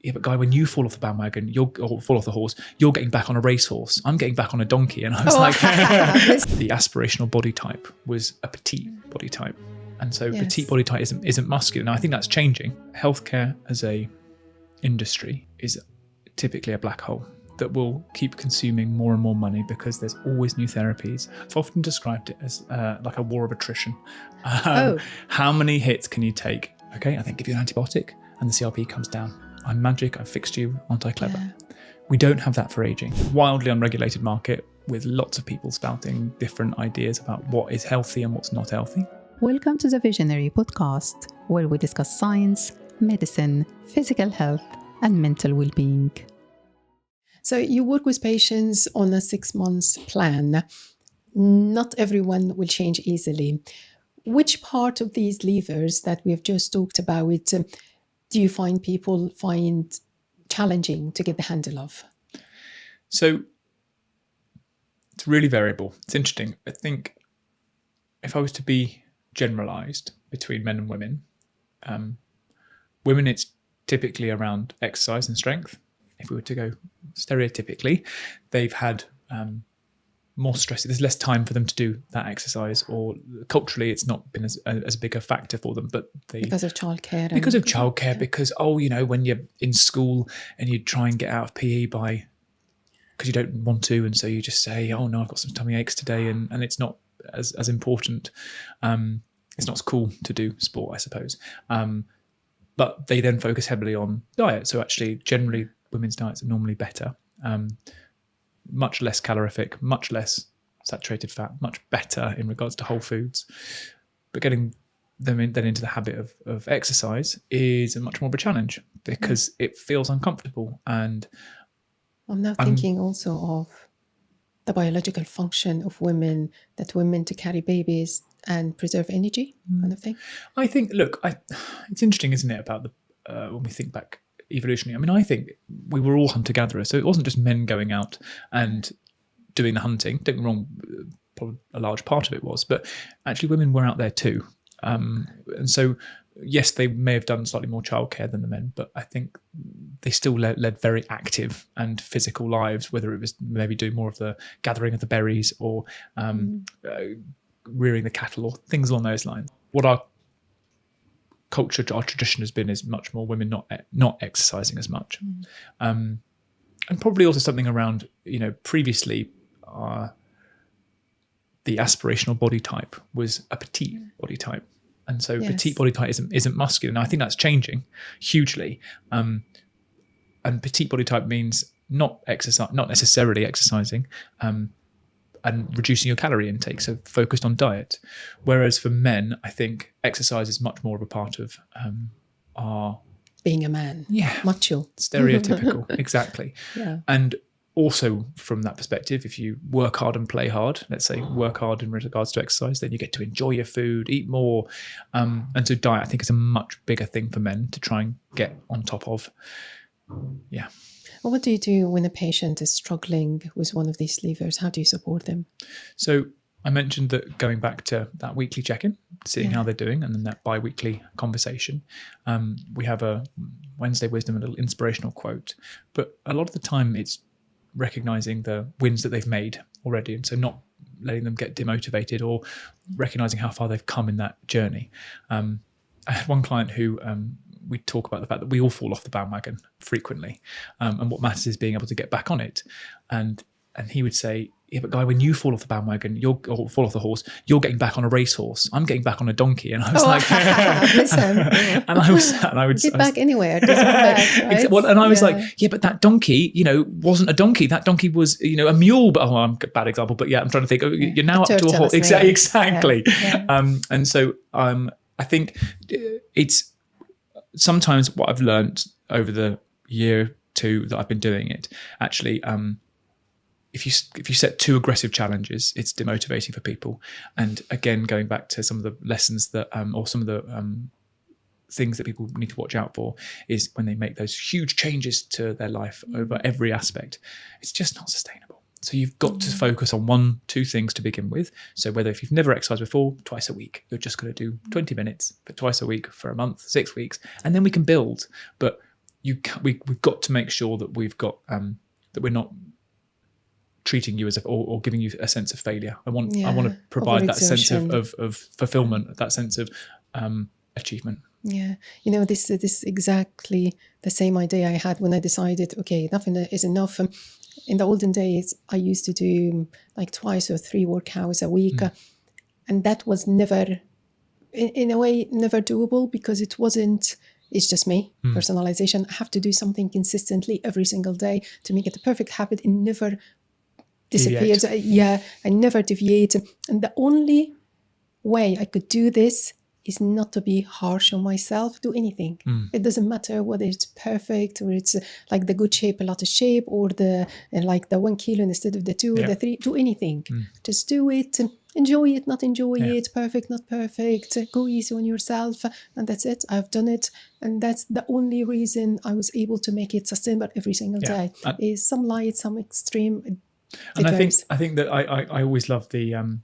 yeah, but Guy, when you fall off the bandwagon, or fall off the horse, you're getting back on a racehorse. I'm getting back on a donkey. And I was the aspirational body type was a petite body type. And so petite body type isn't muscular. Now, I think that's changing. Healthcare as a industry is typically a black hole that will keep consuming more and more money because there's always new therapies. I've often described it as like a war of attrition. How many hits can you take? Okay, I think give you an antibiotic and the CRP comes down. I'm magic, I've fixed you, aren't I clever? Yeah. We don't have that for aging. Wildly unregulated market with lots of people spouting different ideas about what is healthy and what's not healthy. Welcome to the Visionary podcast, where we discuss science, medicine, physical health, and mental well-being. So you work with patients on a 6 months plan. Not everyone will change easily. Which part of these levers that we have just talked about do you find people find challenging to get the handle of? So it's really variable. It's interesting. I think if I was to be generalized between men and women, women it's typically around exercise and strength. If we were to go stereotypically, they've had more stress. There's less time for them to do that exercise, or culturally it's not been as big a factor for them. But because of childcare. Because when you're in school and you try and get out of PE because you don't want to, and so you just say, oh no, I've got some tummy aches today, and it's not as important. It's not as cool to do sport, I suppose. But they then focus heavily on diet. So actually, generally, women's diets are normally better. Much less calorific, much less saturated fat, much better in regards to whole foods. But getting them then into the habit of exercise is much more of a challenge because it feels uncomfortable. And I'm now thinking also of the biological function of women, that women to carry babies and preserve energy kind of thing. I think, it's interesting, isn't it, about when we think back evolutionary. I mean, I think we were all hunter-gatherers, so it wasn't just men going out and doing the hunting. Don't get me wrong, probably a large part of it was, but actually women were out there too. And so, yes, they may have done slightly more childcare than the men, but I think they still led very active and physical lives, whether it was maybe doing more of the gathering of the berries or rearing the cattle or things along those lines. What our culture, our tradition has been is much more women not exercising as much, and probably also something around previously the aspirational body type was a petite body type, and so petite body type isn't muscular. Now I think that's changing hugely, and petite body type means not necessarily exercising, and reducing your calorie intake, so focused on diet. Whereas for men, I think exercise is much more of a part of our... being a man. Yeah. Macho. Stereotypical, exactly. Yeah. And also from that perspective, if you work hard and play hard, let's say work hard in regards to exercise, then you get to enjoy your food, eat more. And so diet, I think, is a much bigger thing for men to try and get on top of. Yeah. Well, what do you do when a patient is struggling with one of these levers? How do you support them? So I mentioned that going back to that weekly check-in, seeing how they're doing, and then that bi-weekly conversation. We have a Wednesday Wisdom, a little inspirational quote. But a lot of the time it's recognizing the wins that they've made already. And so not letting them get demotivated or recognizing how far they've come in that journey. I had one client who... we talk about the fact that we all fall off the bandwagon frequently, and what matters is being able to get back on it. And he would say, yeah, but Guy, when you fall off the bandwagon, or fall off the horse, you're getting back on a racehorse. I'm getting back on a donkey. And I was listen. and I would get back anywhere. It doesn't matter, right? Well, and I was like, yeah, but that donkey, wasn't a donkey. That donkey was, a mule. But I'm a bad example. But yeah, I'm trying to think. You're now up to a horse. Exactly. Yeah. And so I think it's. Sometimes what I've learned over the year or two that I've been doing it, actually, if you set too aggressive challenges, it's demotivating for people. And again, going back to some of the lessons that, or some of the things that people need to watch out for, is when they make those huge changes to their life over every aspect, it's just not sustainable. So you've got to focus on 1-2 things to begin with. So whether if you've never exercised before, twice a week, you're just going to do 20 minutes, but twice a week for a month, 6 weeks, and then we can build. But we've got to make sure that we've got that we're not treating you as or giving you a sense of failure. I want to provide that sense of fulfillment, that sense of achievement. Yeah, this is exactly the same idea I had when I decided, okay, enough is enough. In the olden days, I used to do like 2 or 3 workouts a week, and that was never, in a way, never doable because it's just me, personalization. I have to do something consistently every single day to make it a perfect habit. It never disappears. I never deviate. And the only way I could do this is not to be harsh on myself. Do anything. It doesn't matter whether it's perfect or it's like the good shape, a lot of shape, or the 1 kilo instead of the 2 or the 3. Do anything. Just do it. Enjoy it, not enjoy it. Perfect, not perfect. Go easy on yourself. And that's it. I've done it. And that's the only reason I was able to make it sustainable every single day. Is some light, some extreme. And I think that I always love the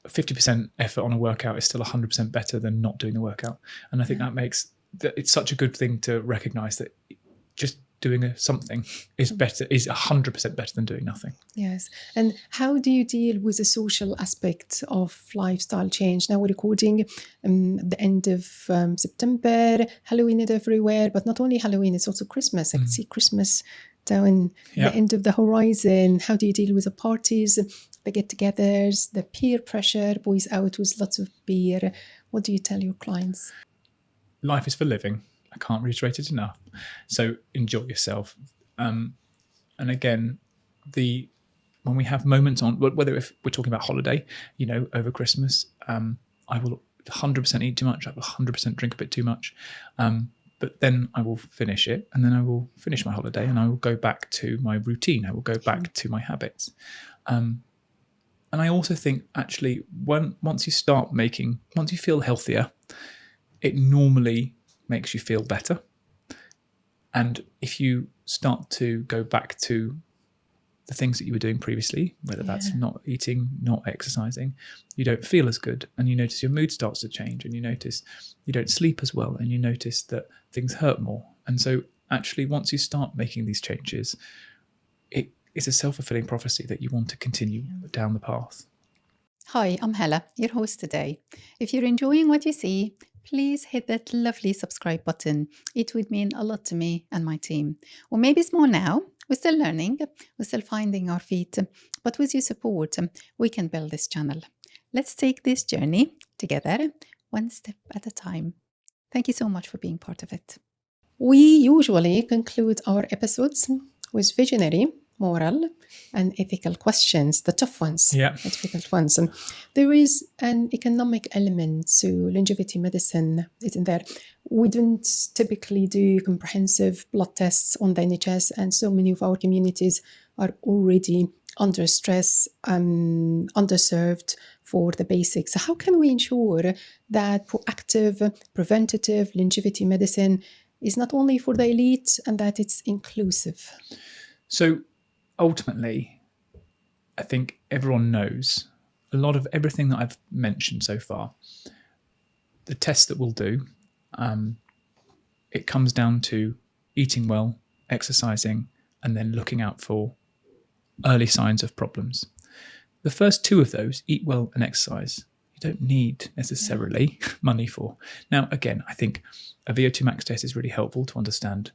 50% effort on a workout is still 100% better than not doing the workout. And I think that makes it's such a good thing to recognize that just doing something is 100% better than doing nothing. Yes. And how do you deal with the social aspect of lifestyle change? Now we're recording the end of September, Halloween is everywhere, but not only Halloween, it's also Christmas. I can see Christmas down the end of the horizon. How do you deal with the parties, the get-togethers, the peer pressure, boys out with lots of beer? What do you tell your clients? Life is for living. I can't reiterate it enough. So enjoy yourself. And again, when we have moments on, whether if we're talking about holiday, over Christmas, I will 100% eat too much. I will 100% drink a bit too much. But then I will finish it, and then I will finish my holiday, and I will go back to my routine. I will go back to my habits. And I also think, actually, once you feel healthier, it normally makes you feel better. And if you start to go back to the things that you were doing previously, whether that's not eating, not exercising, you don't feel as good, and you notice your mood starts to change, and you notice you don't sleep as well, and you notice that things hurt more. And so actually, once you start making these changes, it's a self-fulfilling prophecy that you want to continue down the path. Hi, I'm Hala, your host today. If you're enjoying what you see, please hit that lovely subscribe button. It would mean a lot to me and my team. Or maybe it's more now. We're still learning, we're still finding our feet, but with your support, we can build this channel. Let's take this journey together, one step at a time. Thank you so much for being part of it. We usually conclude our episodes with visionary, moral, and ethical questions, the tough ones, difficult ones. And there is an economic element to longevity medicine, isn't there? We don't typically do comprehensive blood tests on the NHS, and so many of our communities are already under stress, underserved for the basics. So how can we ensure that proactive, preventative longevity medicine is not only for the elite and that it's inclusive? So ultimately, I think everyone knows a lot of everything that I've mentioned so far. The tests that we'll do, it comes down to eating well, exercising, and then looking out for early signs of problems. The first 2 of those, eat well and exercise, you don't need necessarily money for. Now, again, I think a VO2 max test is really helpful to understand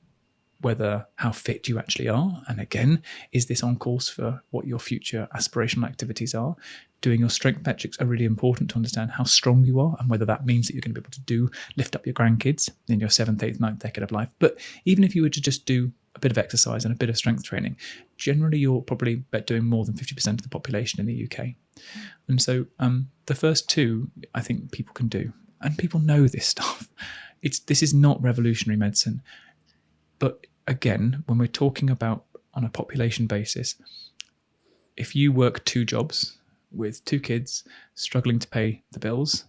how fit you actually are. And again, is this on course for what your future aspirational activities are? Doing your strength metrics are really important to understand how strong you are and whether that means that you're going to be able to lift up your grandkids in your 7th, 8th, 9th decade of life. But even if you were to just do a bit of exercise and a bit of strength training, generally you're probably doing more than 50% of the population in the UK. And so the first 2, I think people can do. And people know this stuff. This is not revolutionary medicine. But again, when we're talking about on a population basis, if you work 2 jobs with 2 kids struggling to pay the bills,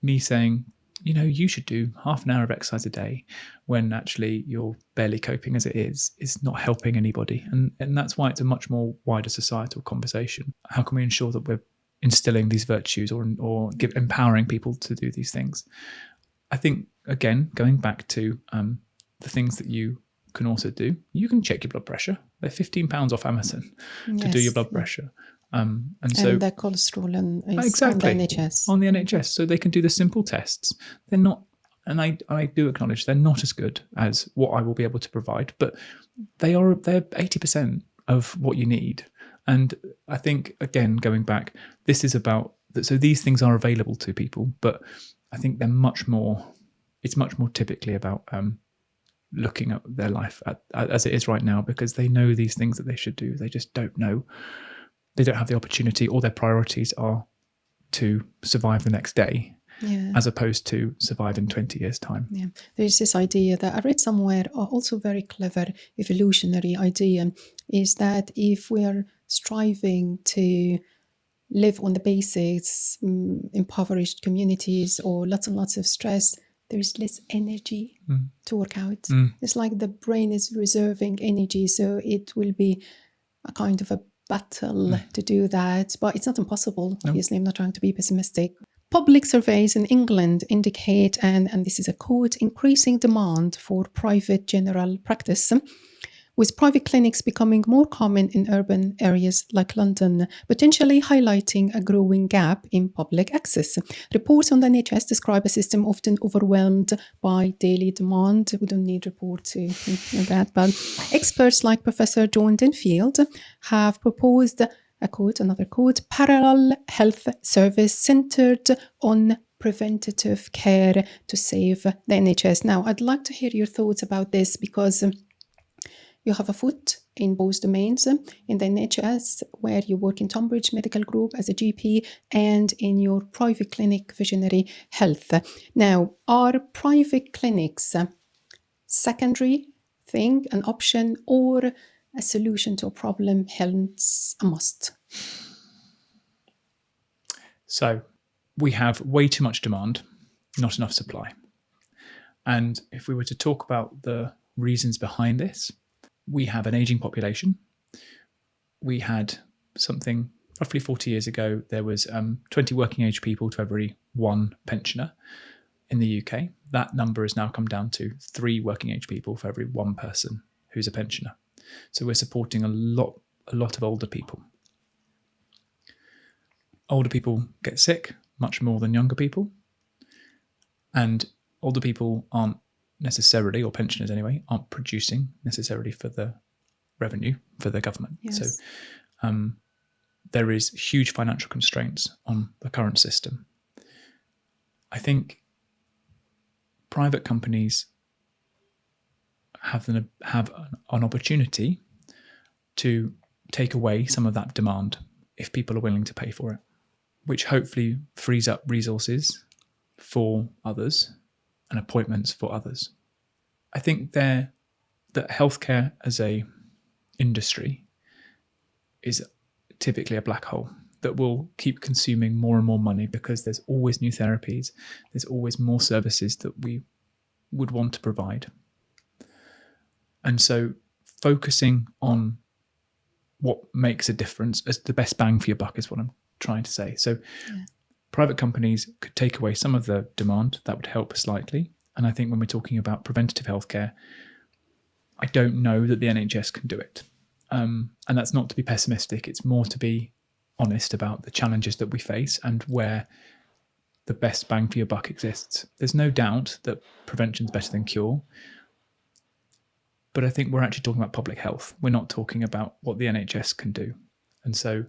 me saying, you should do half an hour of exercise a day when actually you're barely coping as it is not helping anybody. And that's why it's a much more wider societal conversation. How can we ensure that we're instilling these virtues or empowering people to do these things? I think, again, going back to the things that you can also do, you can check your blood pressure. They're £15 off Amazon to do your blood pressure. And so the cholesterol is exactly on the NHS. On the NHS. So they can do the simple tests. They're not, and I do acknowledge they're not as good as what I will be able to provide, but they're 80% of what you need. And I think, again, going back, this is about, so these things are available to people, but I think they're much more typically about looking at their life as it is right now, because they know these things that they should do. They just don't know. They don't have the opportunity, or their priorities are to survive the next day, as opposed to survive in 20 years' time. Yeah, there's this idea that I read somewhere, also very clever evolutionary idea, is that if we are striving to live on the basics, impoverished communities, or lots and lots of stress, there is less energy to work out. It's like the brain is reserving energy, so it will be a kind of a battle to do that. But it's not impossible. No. Obviously, I'm not trying to be pessimistic. Public surveys in England indicate, and this is a quote, increasing demand for private general practice, with private clinics becoming more common in urban areas like London, potentially highlighting a growing gap in public access. Reports on the NHS describe a system often overwhelmed by daily demand. We don't need report to know that, but experts like Professor John Denfield have proposed a quote, another quote, parallel health service centered on preventative care to save the NHS. Now, I'd like to hear your thoughts about this, because you have a foot in both domains, in the NHS, where you work in Tonbridge Medical Group as a GP, and in your private clinic, Visionary Health. Now, are private clinics a secondary thing, an option, or a solution to a problem, hence a must? So we have way too much demand, not enough supply. And if we were to talk about the reasons behind this, we have an aging population. We had something roughly 40 years ago, there was 20 working age people to every one pensioner in the UK. That number has now come down to 3 working age people for every one person who's a pensioner. So we're supporting a lot of older people. Older people get sick much more than younger people. And older people aren't necessarily, or pensioners anyway, aren't producing necessarily for the revenue for the government. Yes. So there is huge financial constraints on the current system. I think private companies have an opportunity to take away some of that demand if people are willing to pay for it, which hopefully frees up resources for others and appointments for others. I think that healthcare as a industry is typically a black hole that will keep consuming more and more money, because there's always new therapies, there's always more services that we would want to provide. And so focusing on what makes a difference as the best bang for your buck is what I'm trying to say. So private companies could take away some of the demand. That would help slightly. And I think when we're talking about preventative healthcare, I don't know that the NHS can do it. And that's not to be pessimistic. It's more to be honest about the challenges that we face and where the best bang for your buck exists. There's no doubt that prevention is better than cure. But I think we're actually talking about public health. We're not talking about what the NHS can do. And so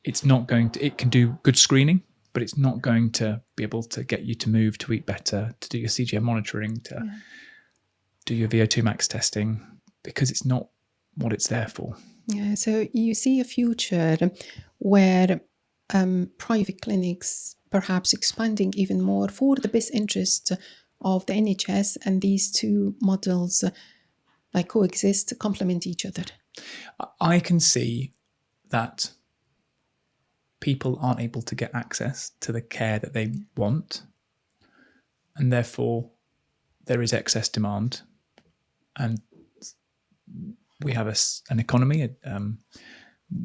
it's not going to, it can do good screening, but it's not going to be able to get you to move, to eat better, to do your CGM monitoring, to do your VO2 max testing, because it's not what it's there for. Yeah, so you see a future where private clinics perhaps expanding even more for the best interest of the NHS, and these two models like coexist, complement each other. I can see that people aren't able to get access to the care that they want, and therefore there is excess demand, and we have an economy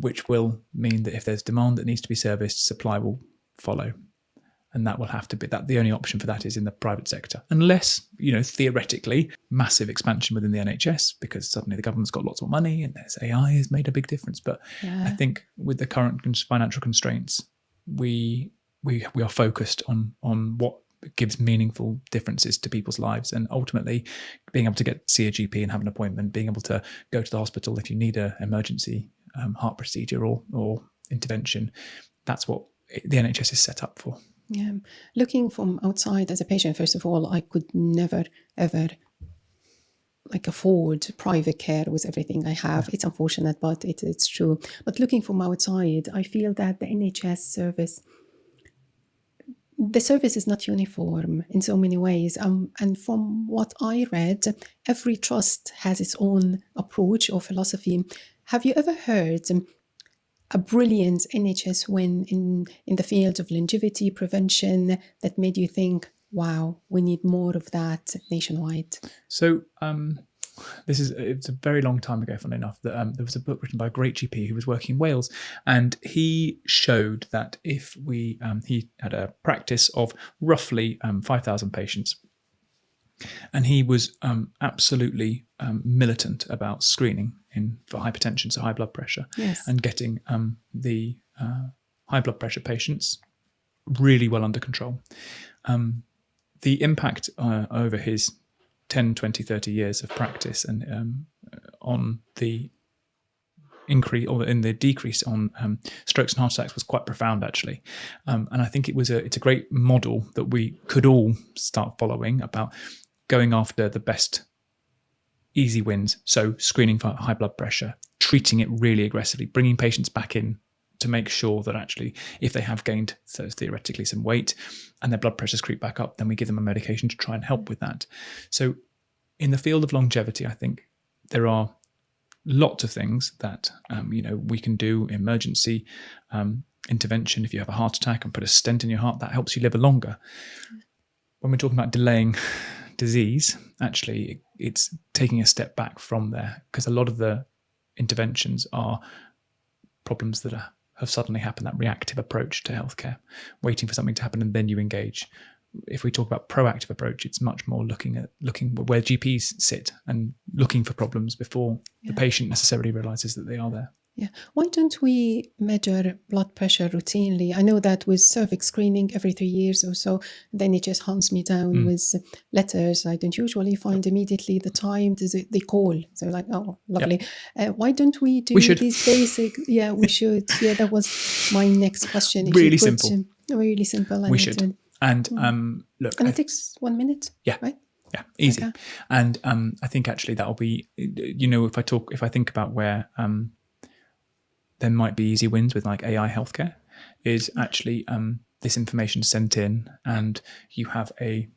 which will mean that if there's demand that needs to be serviced, supply will follow. And that will have to be that. The only option for that is in the private sector, unless, theoretically, massive expansion within the NHS, because suddenly the government's got lots more money and there's AI has made a big difference. But I think with the current financial constraints, we are focused on what gives meaningful differences to people's lives, and ultimately being able to see a GP and have an appointment, being able to go to the hospital if you need an emergency heart procedure or intervention. That's what the NHS is set up for. Yeah. Looking from outside as a patient, first of all, I could never, ever afford private care with everything I have. It's unfortunate, but it's true. But looking from outside, I feel that the NHS service, the service is not uniform in so many ways. And from what I read, every trust has its own approach or philosophy. Have you ever heard a brilliant NHS win in the field of longevity prevention that made you think, wow, we need more of that nationwide? So it's a very long time ago, funnily enough, that there was a book written by a great GP who was working in Wales, and he showed that if he had a practice of roughly 5,000 patients, and he was absolutely militant about screening for hypertension, so high blood pressure, and getting the high blood pressure patients really well under control. The impact over his 10, 20, 30 years of practice and on the increase or in the decrease on strokes and heart attacks was quite profound, actually. And I think it's a great model that we could all start following about going after the best easy wins. So screening for high blood pressure, treating it really aggressively, bringing patients back in to make sure that actually if they have gained, so theoretically, some weight and their blood pressures creep back up, then we give them a medication to try and help with that. So in the field of longevity, I think there are lots of things that we can do. Emergency intervention. If you have a heart attack and put a stent in your heart, that helps you live longer. When we're talking about delaying disease, actually it's taking a step back from there, because a lot of the interventions are problems that have suddenly happened, that reactive approach to healthcare, waiting for something to happen and then you engage. If we talk about proactive approach, it's much more looking where GPs sit and looking for problems before the patient necessarily realizes that they are there. Yeah. Why don't we measure blood pressure routinely? I know that with cervix screening every 3 years or so, then it just hunts me down with letters. I don't usually find immediately the time they call. So like, oh, lovely. Why don't we do these basic? Yeah, we should. Yeah, that was my next question. Really simple. Really simple. We should. And look. And it takes 1 minute. Yeah. Right? Yeah, easy. Okay. And I think actually that'll be, if I think about where there might be easy wins with like AI healthcare, is actually this information sent in and you have a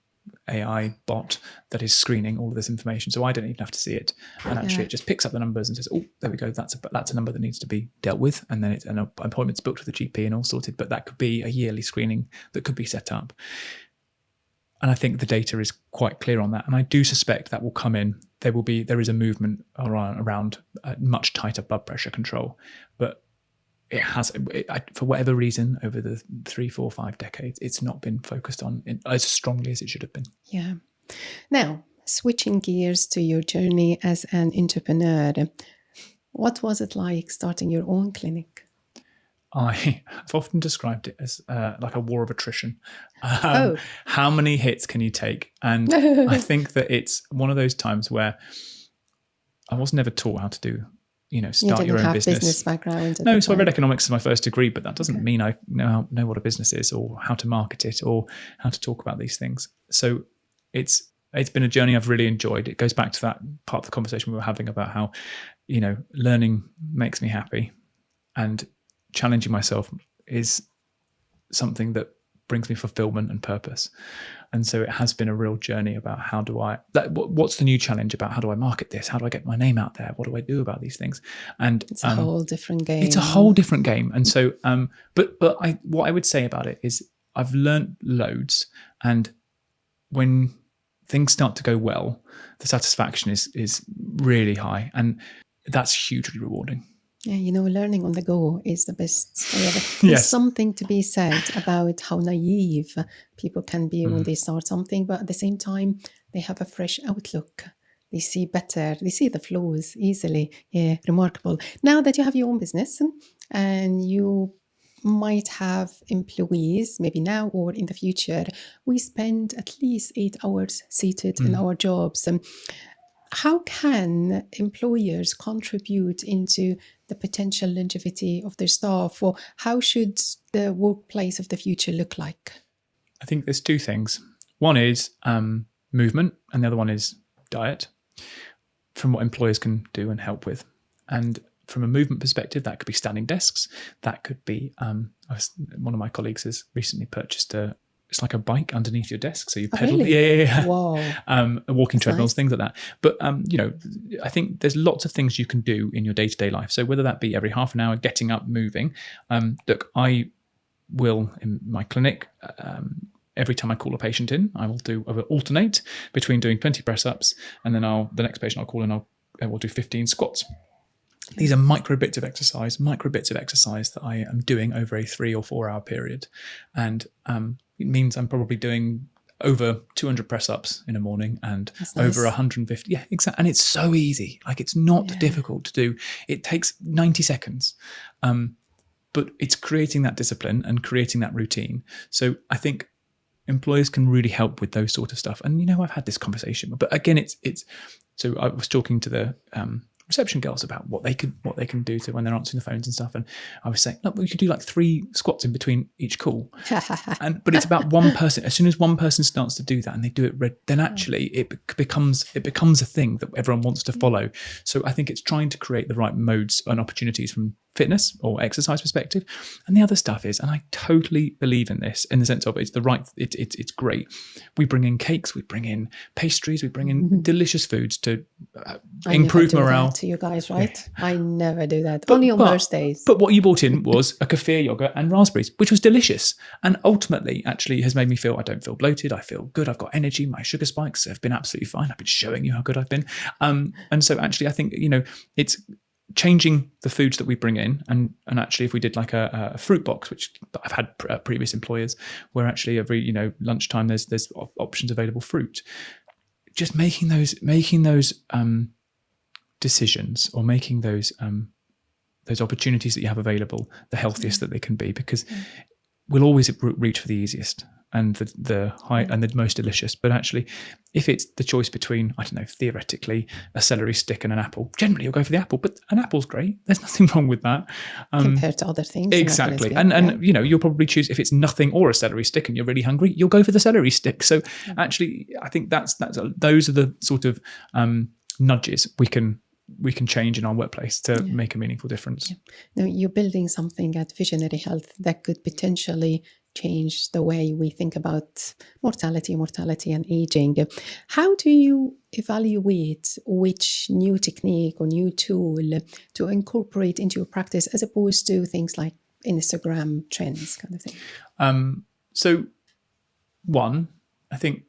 AI bot that is screening all of this information. So I don't even have to see it. And actually it just picks up the numbers and says, oh, there we go. That's a number that needs to be dealt with. And then it's an appointment's booked with the GP and all sorted. But that could be a yearly screening that could be set up. And I think the data is quite clear on that. And I do suspect that will come in. There is a movement around much tighter blood pressure control, but it has, for whatever reason, over the 3, 4, 5 decades, it's not been focused on as strongly as it should have been. Yeah. Now, switching gears to your journey as an entrepreneur, what was it like starting your own clinic? I've often described it as like a war of attrition. How many hits can you take? And I think that it's one of those times where I was never taught how to do, start your own business background. No, so I read economics as my first degree, but that doesn't mean I know what a business is or how to market it or how to talk about these things. So it's been a journey I've really enjoyed. It goes back to that part of the conversation we were having about how, learning makes me happy, and challenging myself is something that brings me fulfillment and purpose. And so it has been a real journey about what's the new challenge about how do I market this? How do I get my name out there? What do I do about these things? And it's a whole different game. It's a whole different game. And so, what I would say about it is I've learned loads, and when things start to go well, the satisfaction is really high, and that's hugely rewarding. Yeah, learning on the go is the best way ever. There's something to be said about how naive people can be when they start something, but at the same time, they have a fresh outlook. They see better, they see the flaws easily. Yeah, remarkable. Now that you have your own business and you might have employees, maybe now or in the future, we spend at least 8 hours seated in our jobs. How can employers contribute into the potential longevity of their staff, or how should the workplace of the future look like? I think there's two things. One is movement, and the other one is diet, from what employers can do and help with. And from a movement perspective, that could be standing desks. That could be, one of my colleagues has recently purchased it's like a bike underneath your desk. So you pedal. Really? Yeah. Wow. Walking treadmills, things like that. But, I think there's lots of things you can do in your day-to-day life. So whether that be every half an hour, getting up, moving. Look, I will, in my clinic, every time I call a patient in, I will alternate between doing 20 press-ups, and then the next patient I'll call in, I will do 15 squats. These are micro bits of exercise that I am doing over a 3 or 4 hour period. And it means I'm probably doing over 200 press-ups in a morning and over 150. Yeah, exactly. And it's so easy. Like, it's not difficult to do. It takes 90 seconds. But it's creating that discipline and creating that routine. So I think employers can really help with those sort of stuff. And, I've had this conversation, but again, so I was talking to the reception girls about what they can do to when they're answering the phones and stuff, and I was saying, look, we could do like 3 squats in between each call, but it's about one person. As soon as one person starts to do that and they do it, then actually it becomes a thing that everyone wants to follow. So I think it's trying to create the right modes and opportunities from fitness or exercise perspective. And the other stuff is, and I totally believe in this in the sense of it's great. We bring in cakes, we bring in pastries, we bring in delicious foods to improve morale. To you guys, right? Yeah. I never do that. Only on birthdays. But what you brought in was a kefir yogurt and raspberries, which was delicious, and ultimately actually has made me feel I don't feel bloated. I feel good. I've got energy. My sugar spikes have been absolutely fine. I've been showing you how good I've been. And so actually, I think it's changing the foods that we bring in, and actually if we did like a fruit box, which I've had previous employers where actually every lunchtime there's options available fruit, just making those decisions, or making those opportunities that you have available the healthiest that they can be, because we'll always reach for the easiest and the high and the most delicious. But actually, if it's the choice between, I don't know, theoretically a celery stick and an apple, generally you'll go for the apple. But an apple's great. There's nothing wrong with that compared to other things. Exactly, and you'll probably choose, if it's nothing or a celery stick and you're really hungry, you'll go for the celery stick. So actually, I think those are the sort of nudges we can change in our workplace to make a meaningful difference. Now, you're building something at Visionary Health that could potentially change the way we think about mortality and aging. How do you evaluate which new technique or new tool to incorporate into your practice, as opposed to things like Instagram trends kind of thing? So one, I think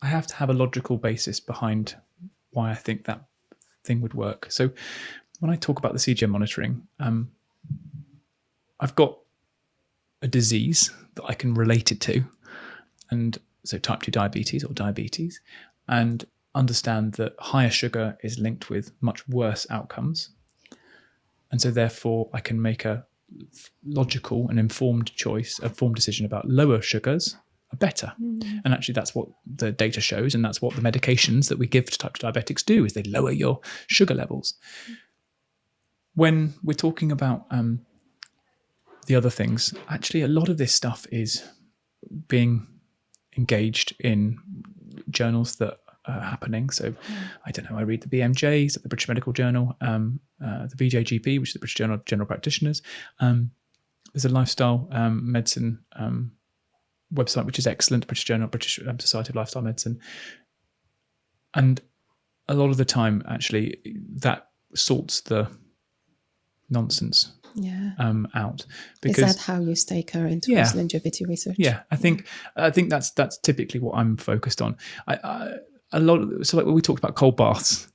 I have to have a logical basis behind why I think that thing would work. So when I talk about the CGM monitoring, I've got a disease that I can relate it to, and so type 2 diabetes, and understand that higher sugar is linked with much worse outcomes, and so therefore I can make a logical and informed decision about lower sugars are better. And actually that's what the data shows, and that's what the medications that we give to type 2 diabetics do, is they lower your sugar levels. When we're talking about the other things, actually a lot of this stuff is being engaged in journals that are happening. So I don't know, I read the BMJ, the British Medical Journal, the BJGP, which is the British Journal of General Practitioners. There's a lifestyle medicine website which is excellent, British Society of Lifestyle Medicine, and a lot of the time actually that sorts the nonsense out. Because, is that how you stay current with longevity research? I think that's typically what I'm focused on. So like when we talked about cold baths,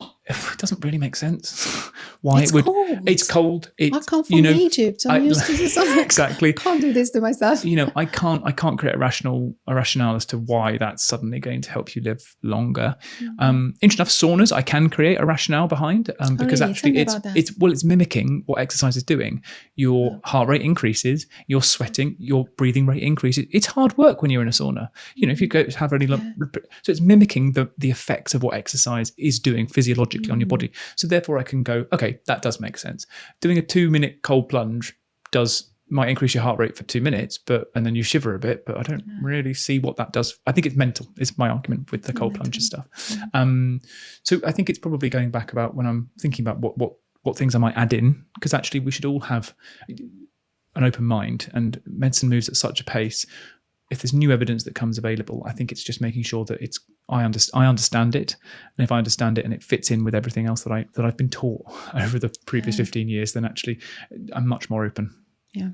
it doesn't really make sense. why It's it would. cold. It's cold. I come from Egypt. I'm used to the sun. Exactly. I can't do this to myself. I can't create a rationale as to why that's suddenly going to help you live longer. Interesting enough, saunas I can create a rationale behind because really? actually Tell me about that. it's mimicking what exercise is doing. Your heart rate increases, your sweating, your breathing rate increases. It's hard work when you're in a sauna. If you go have any, so it's mimicking the effects of what exercise is doing physiologically on your body. So therefore, I can go, okay, that does make sense. Doing a 2-minute cold plunge might increase your heart rate for 2 minutes, and then you shiver a bit, but I don't really see what that does. I think it's mental, is my argument with the cold plunge stuff. So I think it's probably going back about when I'm thinking about what things I might add in, because actually we should all have an open mind, and medicine moves at such a pace. If there's new evidence that comes available, I think it's just making sure that I understand it, and if I understand it and it fits in with everything else that I've been taught over the previous 15 years, then actually I'm much more open. Yeah.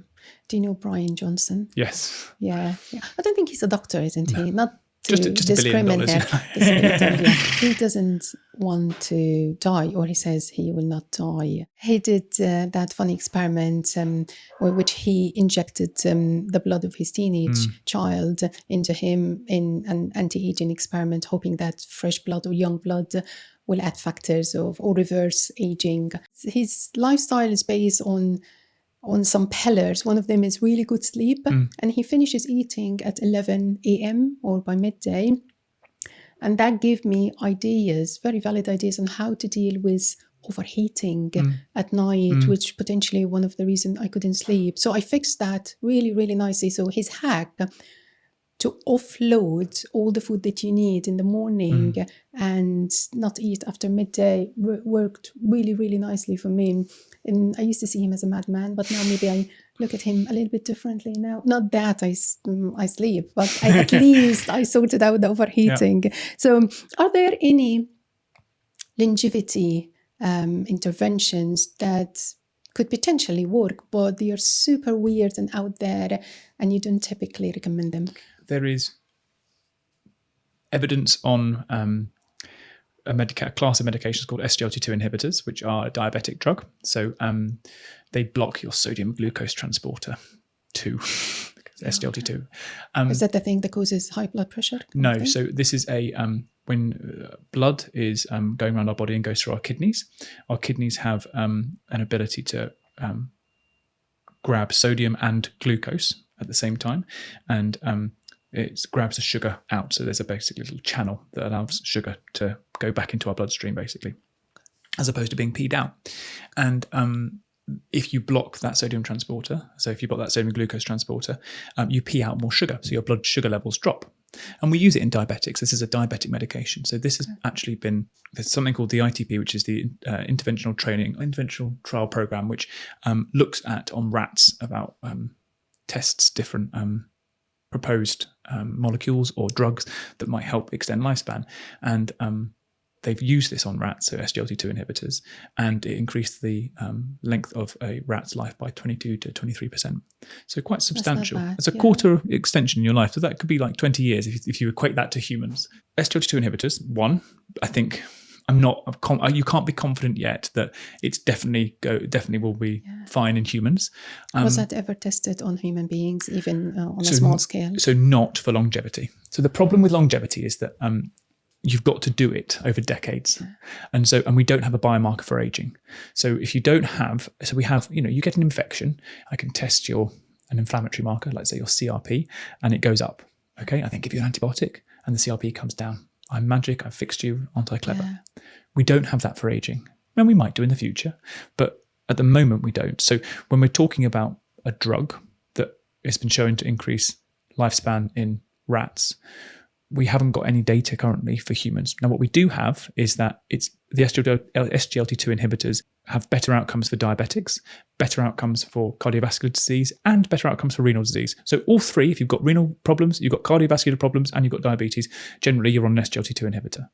Do you know Brian Johnson? Yes. Yeah. I don't think he's a doctor, isn't he? Not to just $1 billion. He doesn't want to die, or he says he will not die. He did that funny experiment which he injected the blood of his teenage child into him in an anti-aging experiment, hoping that fresh blood or young blood will add factors or reverse aging. His lifestyle is based on some pillars. One of them is really good sleep, and he finishes eating at 11 a.m. or by midday. And that gave me ideas, very valid ideas, on how to deal with overheating at night, which potentially one of the reasons I couldn't sleep. So I fixed that really, really nicely. So his hack to offload all the food that you need in the morning and not eat after midday worked really, really nicely for me. And I used to see him as a madman, but now maybe I look at him a little bit differently now. Not that I sleep, but at least I sorted out the overheating. Yeah. So are there any longevity interventions that could potentially work, but they are super weird and out there and you don't typically recommend them? There is evidence on a class of medications called SGLT2 inhibitors, which are a diabetic drug. So they block your sodium glucose transporter 2, SGLT2. Is that the thing that causes high blood pressure? No. So this is when blood is going around our body and goes through our kidneys have an ability to grab sodium and glucose at the same time, and it grabs the sugar out. So there's a basically little channel that allows sugar to go back into our bloodstream, basically, as opposed to being peed out. And if you block that sodium transporter, so if you block that sodium glucose transporter, you pee out more sugar. So your blood sugar levels drop. And we use it in diabetics. This is a diabetic medication. So this has actually there's something called the ITP, which is the Interventional Trial Program, which looks at, on rats, about tests different proposed molecules or drugs that might help extend lifespan. And they've used this on rats, so SGLT2 inhibitors, and it increased the length of a rat's life by 22 to 23%. So quite substantial. It's a quarter extension in your life. So that could be like 20 years if you equate that to humans. SGLT2 inhibitors, I think you can't be confident yet that it's definitely will be fine in humans. Was that ever tested on human beings, even on a small scale? So not for longevity. So the problem with longevity is that you've got to do it over decades. And we don't have a biomarker for aging. So if you don't have, you get an infection, I can test an inflammatory marker, let's say your CRP, and it goes up. Okay, I then give you an antibiotic and the CRP comes down. I'm magic, I've fixed you, aren't I clever? Yeah. We don't have that for aging. And we might do in the future, but at the moment we don't. So when we're talking about a drug that has been shown to increase lifespan in rats, we haven't got any data currently for humans. Now, what we do have is that it's the SGLT2 inhibitors have better outcomes for diabetics, better outcomes for cardiovascular disease, and better outcomes for renal disease. So all three, if you've got renal problems, you've got cardiovascular problems, and you've got diabetes, generally you're on an SGLT2 inhibitor.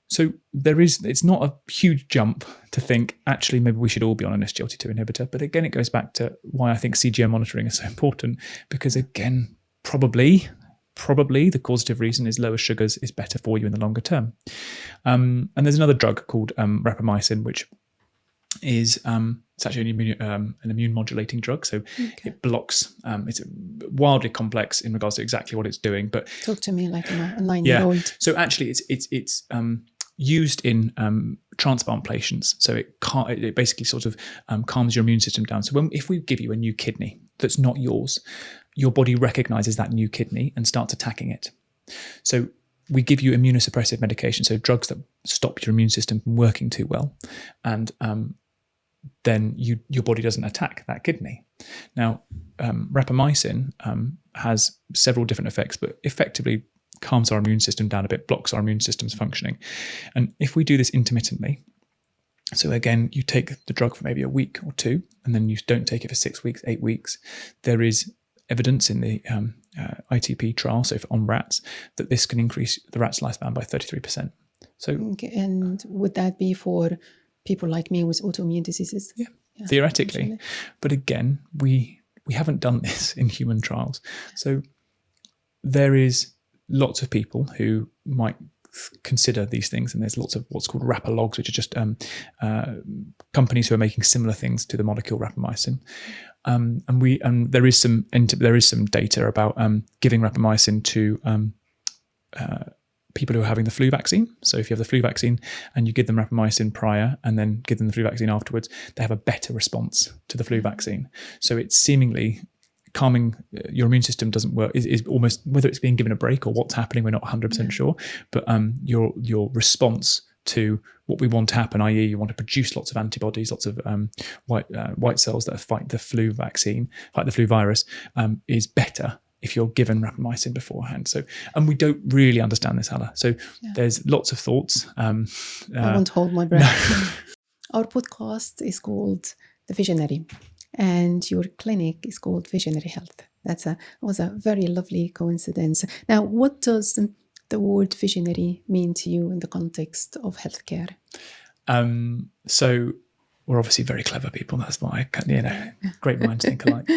So it's not a huge jump to think, actually, maybe we should all be on an SGLT2 inhibitor. But again, it goes back to why I think CGM monitoring is so important, because again, probably the causative reason is lower sugars is better for you in the longer term. And there's another drug called rapamycin, which is it's actually an immune modulating drug. So it blocks, it's wildly complex in regards to exactly what it's doing. But talk to me like a 9-year-old. So actually it's used in transplant patients. So it basically sort of calms your immune system down. So if we give you a new kidney that's not yours, your body recognizes that new kidney and starts attacking it. So we give you immunosuppressive medication, so drugs that stop your immune system from working too well, and then your body doesn't attack that kidney. Now, rapamycin has several different effects, but effectively calms our immune system down a bit, blocks our immune system's functioning. And if we do this intermittently, so again, you take the drug for maybe a week or two, and then you don't take it for 6 weeks, 8 weeks, there is evidence in the ITP trial, so on rats, that this can increase the rat's lifespan by 33%. So, and would that be for people like me with autoimmune diseases? Yeah, theoretically. Actually. But again, we haven't done this in human trials. So there is lots of people who might consider these things, and there's lots of what's called rapalogs, which are just companies who are making similar things to the molecule rapamycin. And there is some data about giving rapamycin to people who are having the flu vaccine. So if you have the flu vaccine and you give them rapamycin prior and then give them the flu vaccine afterwards, they have a better response to the flu vaccine. So it's seemingly calming your immune system doesn't work, is almost, whether it's being given a break or what's happening, we're not 100% sure. But your response to what we want to happen, i.e. you want to produce lots of antibodies, lots of white cells that fight the flu vaccine, fight the flu virus, is better if you're given rapamycin beforehand. So, and we don't really understand this, Hala. So there's lots of thoughts. I won't hold my breath. Our podcast is called The Visionary, and your clinic is called Visionary Health. That was a very lovely coincidence. Now, what does the word visionary mean to you in the context of healthcare? So we're obviously very clever people. That's why great minds think alike.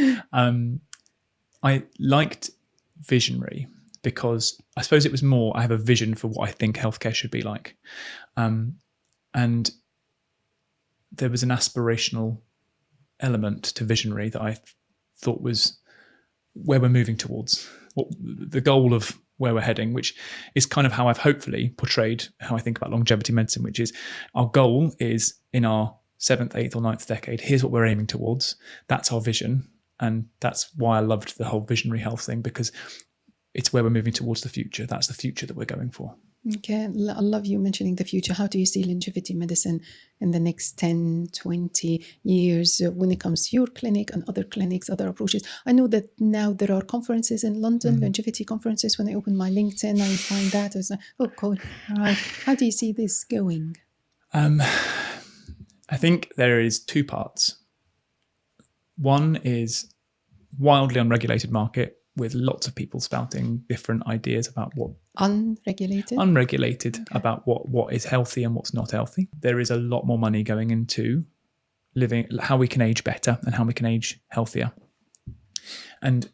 I liked visionary because I suppose it was more, I have a vision for what I think healthcare should be like. And there was an aspirational element to visionary that I thought was where we're moving towards, what the goal of where we're heading, which is kind of how I've hopefully portrayed how I think about longevity medicine, which is our goal is in our 7th, 8th or 9th decade, here's what we're aiming towards. That's our vision. And that's why I loved the whole visionary health thing, because it's where we're moving towards the future. That's the future that we're going for. Okay, I love you mentioning the future. How do you see longevity medicine in the next 10, 20 years when it comes to your clinic and other clinics, other approaches? I know that now there are conferences in London, longevity conferences. When I open my LinkedIn, I find that as oh, cool. All right. How do you see this going? I think there is two parts. One is wildly unregulated market with lots of people spouting different ideas about what unregulated okay. About what is healthy and what's not healthy. There is a lot more money going into living, how we can age better and how we can age healthier. And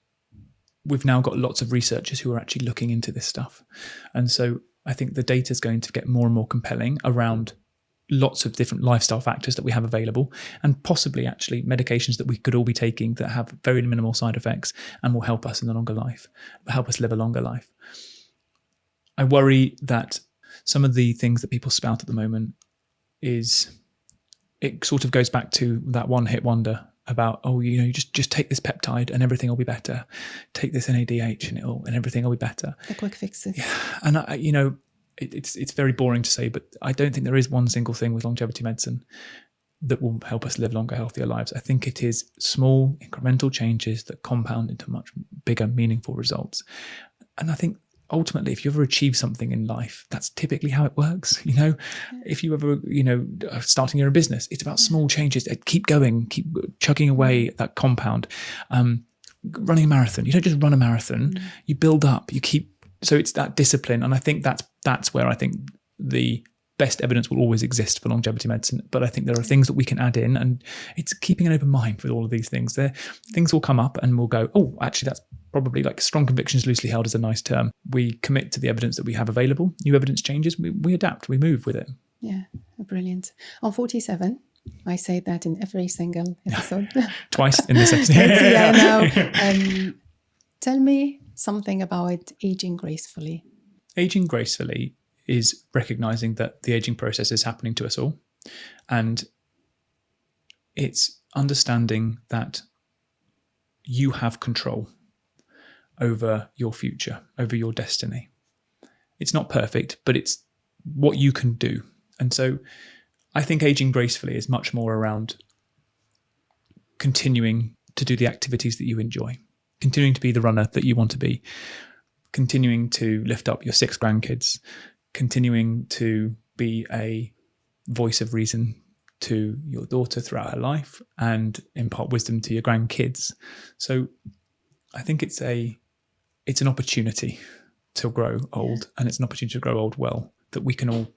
we've now got lots of researchers who are actually looking into this stuff. And so I think the data is going to get more and more compelling around lots of different lifestyle factors that we have available, and possibly actually medications that we could all be taking that have very minimal side effects and will help us in a longer life, help us live a longer life. I worry that some of the things that people spout at the moment it sort of goes back to that one hit wonder about, you just take this peptide and everything will be better. Take this NADH and everything will be better. The quick fixes. Yeah. And it's very boring to say, but I don't think there is one single thing with longevity medicine that will help us live longer, healthier lives. I think it is small, incremental changes that compound into much bigger, meaningful results. And I think ultimately, if you ever achieve something in life, that's typically how it works. If you ever, starting your own business, it's about small changes. Keep going, keep chugging away at that compound. Running a marathon, you don't just run a marathon, you build up, you keep. So it's that discipline. And I think that's where I think the best evidence will always exist for longevity medicine. But I think there are things that we can add in, and it's keeping an open mind with all of these things. Things will come up and we'll go, oh, actually, that's probably like strong convictions loosely held is a nice term. We commit to the evidence that we have available. New evidence changes, we adapt, we move with it. Yeah, brilliant. I'm 47. I say that in every single episode. Twice in this episode. Yeah, I know. Tell me something about aging gracefully. Aging gracefully is recognizing that the aging process is happening to us all. And it's understanding that you have control over your future, over your destiny. It's not perfect, but it's what you can do. And so I think aging gracefully is much more around continuing to do the activities that you enjoy, continuing to be the runner that you want to be, continuing to lift up your 6 grandkids, continuing to be a voice of reason to your daughter throughout her life and impart wisdom to your grandkids. So I think it's an opportunity to grow old, and it's an opportunity to grow old well that we can all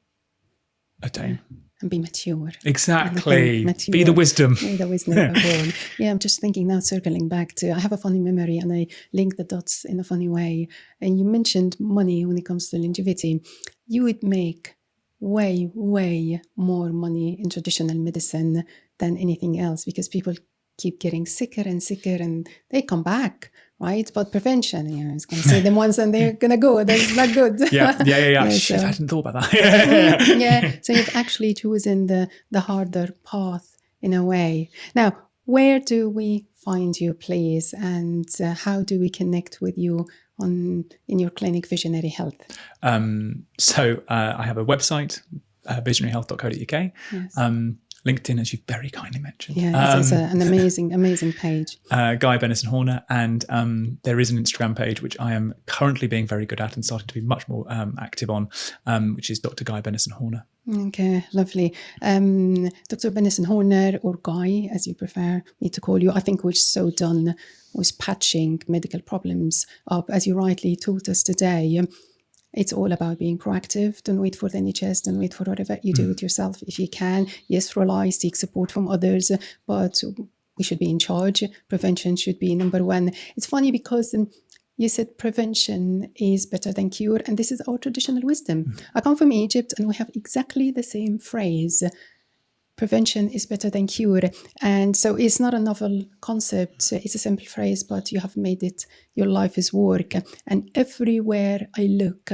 attain. And be mature. Exactly. Be the wisdom. Be the wisdom of all. Yeah, I'm just thinking now, circling back to, I have a funny memory and I link the dots in a funny way. And you mentioned money when it comes to longevity. You would make way, way more money in traditional medicine than anything else, because people keep getting sicker and sicker and they come back, right? But prevention, I was going to say them once and they're going to go. That's not good. Yeah. Shit, I hadn't thought about that. Yeah. So you've actually chosen the harder path in a way. Now, where do we find you, please? And how do we connect with you in your clinic, Visionary Health? So I have a website, visionaryhealth.co.uk. Yes. LinkedIn, as you very kindly mentioned. Yeah, it's an amazing page. Guy Benison-Horner, and there is an Instagram page which I am currently being very good at and starting to be much more active on, which is Dr. Guy Benison-Horner. Okay, lovely. Dr. Benison-Horner, or Guy, as you prefer me to call you, I think we're so done with patching medical problems up, as you rightly taught us today. It's all about being proactive. Don't wait for the NHS. Don't wait for whatever. You do it yourself if you can. Yes, rely, seek support from others, but we should be in charge. Prevention should be number one. It's funny because you said prevention is better than cure, and this is our traditional wisdom. I come from Egypt, and we have exactly the same phrase. Prevention is better than cure. And so it's not a novel concept. It's a simple phrase, but you have made it your life's work. And everywhere I look,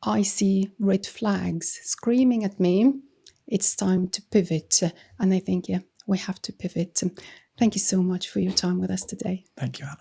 I see red flags screaming at me. It's time to pivot. And I think, we have to pivot. Thank you so much for your time with us today. Thank you, Hala.